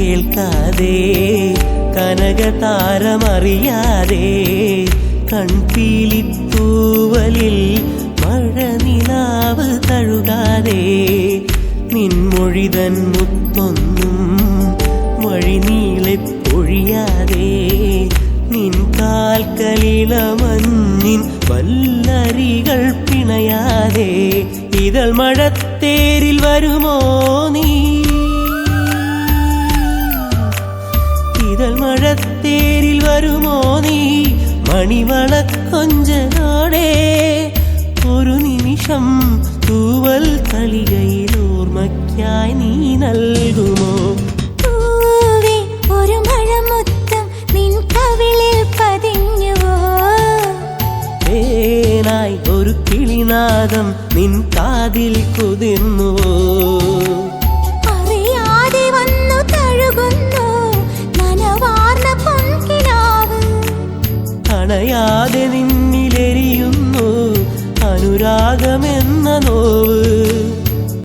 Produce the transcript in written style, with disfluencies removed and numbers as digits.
കേൾക്കാതെ കനകതാരമറിയാതെ കൺപീലിത്തൂവലിൽ മഴനിലാവ് തഴുകാതെ നിൻമൊഴിതൻ മുത്തൊന്നും വഴിനീളെ പൊഴിയാതെ നിൻ കാൽക്കലിളമഞ്ഞിൻ വല്ലരികൾ പിണയാതെ ഇതൾ മഴത്തേരിൽ വരുമോ നീ ഇതൾ മഴത്തേരിൽ വരുമോ നീ മണിവളക്കൊഞ്ചലോടെ ഒരു നിമിഷം തൂവൽ തളികയിൽ ഓർമ്മയ്ക്കായി നീ നൽകുമോ ഒരു മഴമുത്തം നിൻ കവിളിൽ പതിഞ്ഞുവോ തേനായി ഒരു കിളിനാദം നിൻ കാതിൽ കുതിർന്നുവോ അറിയാതെ വന്നു തഴുകുന്നു നനവാർന്ന പൊൻകിനാവ് അണയാതെ നിന്നിലെരിയുന്നു അനുരാഗമെന്ന നോവ്